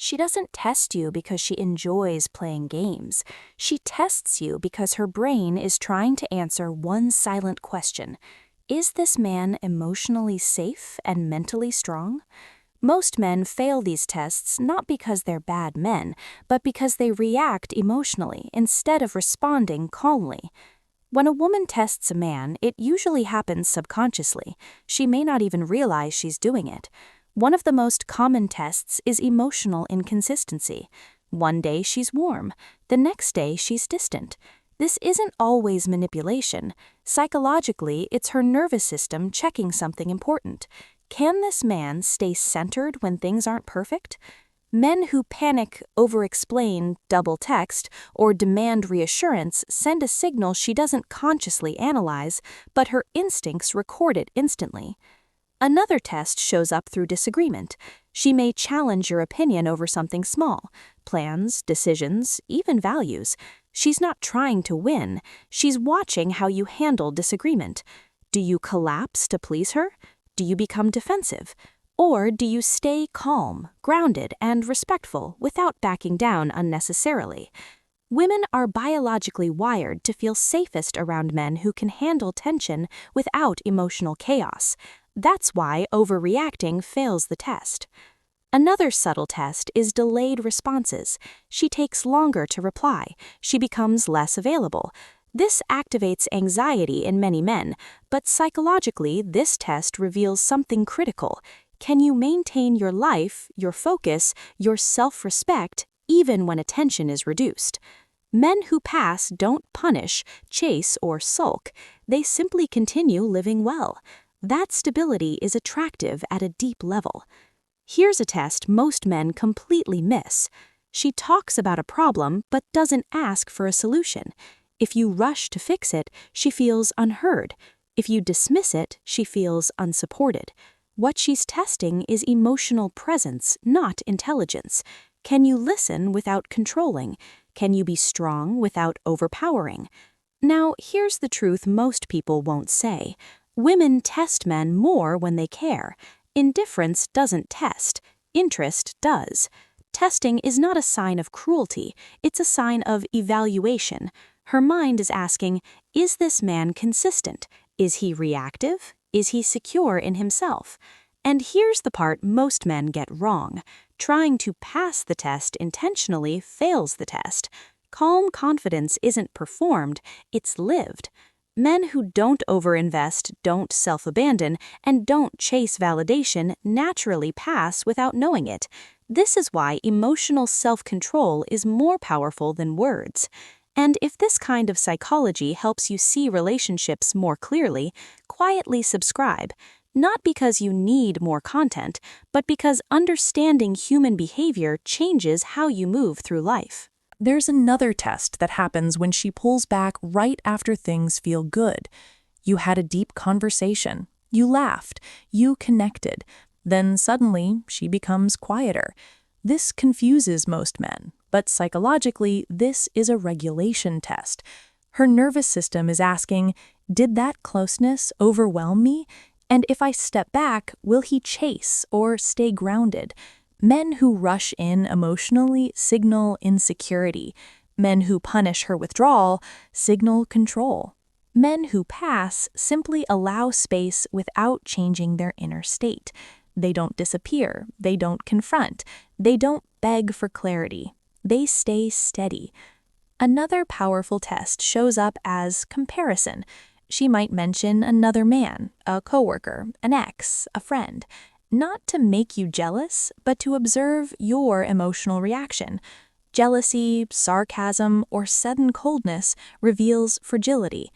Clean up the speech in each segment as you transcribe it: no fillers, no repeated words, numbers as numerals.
She doesn't test you because she enjoys playing games. She tests you because her brain is trying to answer one silent question. Is this man emotionally safe and mentally strong? Most men fail these tests not because they're bad men, but because they react emotionally instead of responding calmly. When a woman tests a man, it usually happens subconsciously. She may not even realize she's doing it. One of the most common tests is emotional inconsistency. One day she's warm, the next day she's distant. This isn't always manipulation. Psychologically, it's her nervous system checking something important. Can this man stay centered when things aren't perfect? Men who panic, over-explain, double-text, or demand reassurance send a signal she doesn't consciously analyze, but her instincts record it instantly. Another test shows up through disagreement. She may challenge your opinion over something small, plans, decisions, even values. She's not trying to win. She's watching how you handle disagreement. Do you collapse to please her? Do you become defensive? Or do you stay calm, grounded, and respectful without backing down unnecessarily? Women are biologically wired to feel safest around men who can handle tension without emotional chaos. That's why overreacting fails the test. Another subtle test is delayed responses. She takes longer to reply. She becomes less available. This activates anxiety in many men, but psychologically, this test reveals something critical. Can you maintain your life, your focus, your self-respect, even when attention is reduced? Men who pass don't punish, chase, or sulk. They simply continue living well. That stability is attractive at a deep level. Here's a test most men completely miss. She talks about a problem but doesn't ask for a solution. If you rush to fix it, she feels unheard. If you dismiss it, she feels unsupported. What she's testing is emotional presence, not intelligence. Can you listen without controlling? Can you be strong without overpowering? Now, here's the truth most people won't say. Women test men more when they care. Indifference doesn't test. Interest does. Testing is not a sign of cruelty. It's a sign of evaluation. Her mind is asking, is this man consistent? Is he reactive? Is he secure in himself? And here's the part most men get wrong. Trying to pass the test intentionally fails the test. Calm confidence isn't performed, it's lived. Men who don't overinvest, don't self-abandon, and don't chase validation naturally pass without knowing it. This is why emotional self-control is more powerful than words. And if this kind of psychology helps you see relationships more clearly, quietly subscribe, not because you need more content, but because understanding human behavior changes how you move through life. There's another test that happens when she pulls back right after things feel good. You had a deep conversation, you laughed, you connected, then suddenly she becomes quieter. This confuses most men, but psychologically, this is a regulation test. Her nervous system is asking, did that closeness overwhelm me? And if I step back, will he chase or stay grounded? Men who rush in emotionally signal insecurity. Men who punish her withdrawal signal control. Men who pass simply allow space without changing their inner state. They don't disappear, they don't confront, they don't beg for clarity. They stay steady. Another powerful test shows up as comparison. She might mention another man, a coworker, an ex, a friend, not to make you jealous, but to observe your emotional reaction. Jealousy, sarcasm, or sudden coldness reveals fragility.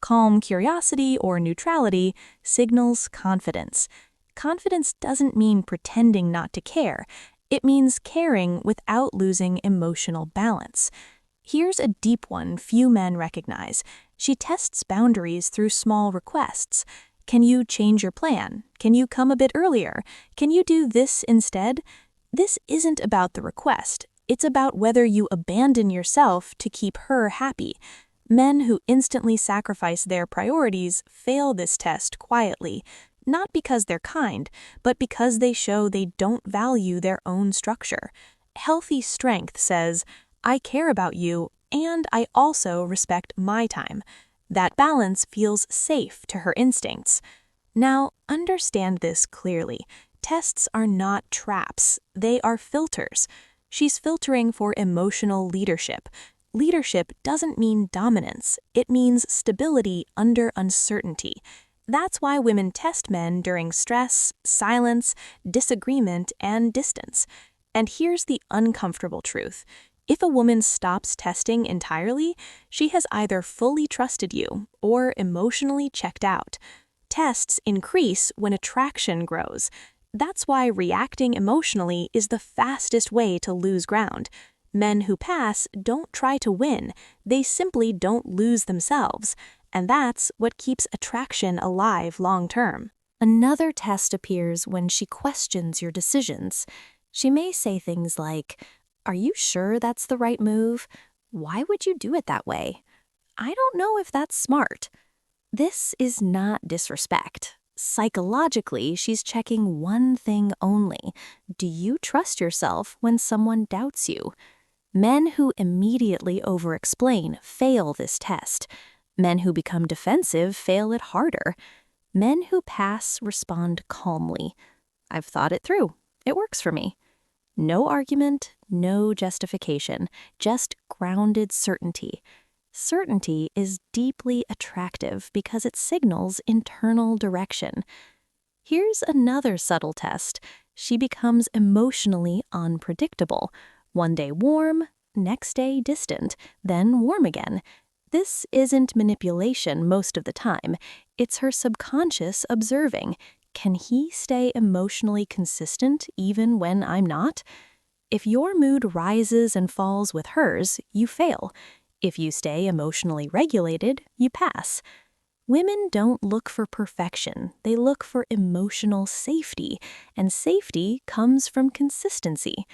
Calm curiosity or neutrality signals confidence. Confidence doesn't mean pretending not to care. It means caring without losing emotional balance. Here's a deep one few men recognize. She tests boundaries through small requests. Can you change your plan? Can you come a bit earlier? Can you do this instead? This isn't about the request. It's about whether you abandon yourself to keep her happy. Men who instantly sacrifice their priorities fail this test quietly, not because they're kind, but because they show they don't value their own structure. Healthy strength says, I care about you and I also respect my time. That balance feels safe to her instincts. Now, understand this clearly. Tests are not traps, they are filters. She's filtering for emotional leadership. Leadership doesn't mean dominance, it means stability under uncertainty. That's why women test men during stress, silence, disagreement, and distance. And here's the uncomfortable truth. If a woman stops testing entirely, she has either fully trusted you or emotionally checked out. Tests increase when attraction grows. That's why reacting emotionally is the fastest way to lose ground. Men who pass don't try to win, they simply don't lose themselves. And that's what keeps attraction alive long term. Another test appears when she questions your decisions. She may say things like, "Are you sure that's the right move? Why would you do it that way? I don't know if that's smart." This is not disrespect. Psychologically, she's checking one thing only. Do you trust yourself when someone doubts you? Men who immediately over-explain fail this test. Men who become defensive fail it harder. Men who pass respond calmly. I've thought it through. It works for me. No argument, no justification, just grounded certainty. Certainty is deeply attractive because it signals internal direction. Here's another subtle test. She becomes emotionally unpredictable. One day warm, next day distant, then warm again. This isn't manipulation most of the time. It's her subconscious observing. Can he stay emotionally consistent even when I'm not? If your mood rises and falls with hers, you fail. If you stay emotionally regulated, you pass. Women don't look for perfection, they look for emotional safety, and safety comes from consistency.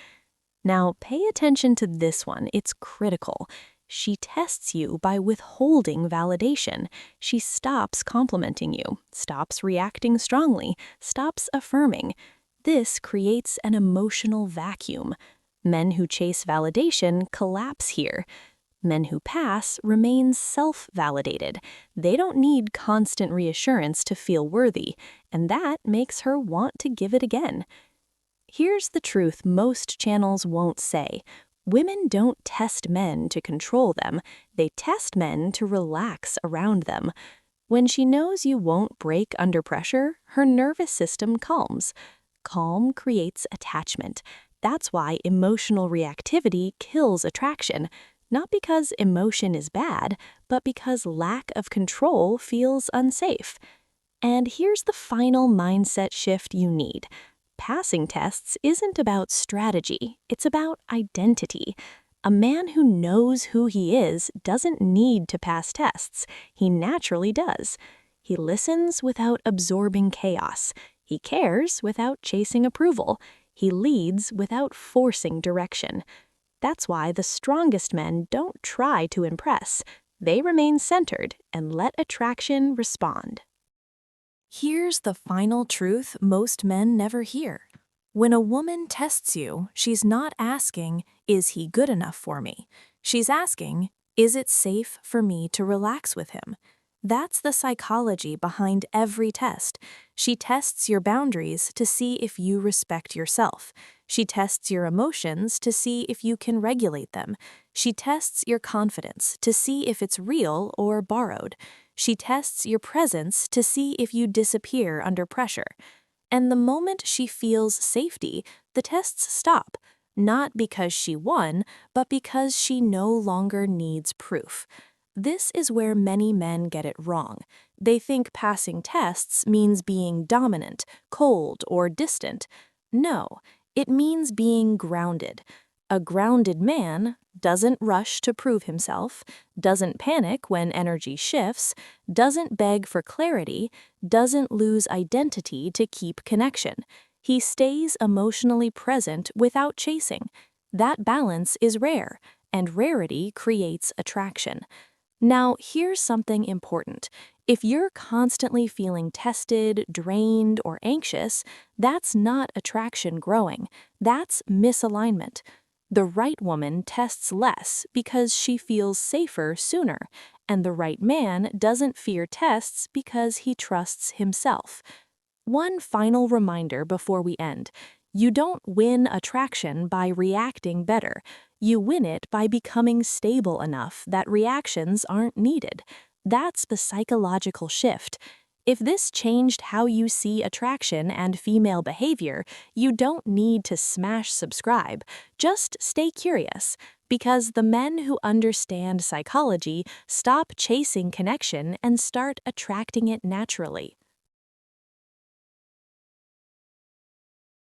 Now, pay attention to this one, it's critical. She tests you by withholding validation. She stops complimenting you, stops reacting strongly, stops affirming. This creates an emotional vacuum. Men who chase validation collapse here. Men who pass remain self-validated. They don't need constant reassurance to feel worthy, and that makes her want to give it again. Here's the truth most channels won't say. Women don't test men to control them, they test men to relax around them. When she knows you won't break under pressure, her nervous system calms. Calm creates attachment. That's why emotional reactivity kills attraction. Not because emotion is bad, but because lack of control feels unsafe. And here's the final mindset shift you need. Passing tests isn't about strategy, it's about identity. A man who knows who he is doesn't need to pass tests. He naturally does. He listens without absorbing chaos. He cares without chasing approval. He leads without forcing direction. That's why the strongest men don't try to impress. They remain centered and let attraction respond. Here's the final truth most men never hear. When a woman tests you, she's not asking, "Is he good enough for me?" She's asking, "Is it safe for me to relax with him?" That's the psychology behind every test. She tests your boundaries to see if you respect yourself. She tests your emotions to see if you can regulate them. She tests your confidence to see if it's real or borrowed. She tests your presence to see if you disappear under pressure. And the moment she feels safety, the tests stop, not because she won, but because she no longer needs proof. This is where many men get it wrong. They think passing tests means being dominant, cold, or distant. No, it means being grounded. A grounded man doesn't rush to prove himself, doesn't panic when energy shifts, doesn't beg for clarity, doesn't lose identity to keep connection. He stays emotionally present without chasing. That balance is rare, and rarity creates attraction. Now, here's something important. If you're constantly feeling tested, drained, or anxious, that's not attraction growing. That's misalignment. The right woman tests less because she feels safer sooner, and the right man doesn't fear tests because he trusts himself. One final reminder before we end. You don't win attraction by reacting better. You win it by becoming stable enough that reactions aren't needed. That's the psychological shift. If this changed how you see attraction and female behavior, you don't need to smash subscribe. Just stay curious, because the men who understand psychology stop chasing connection and start attracting it naturally.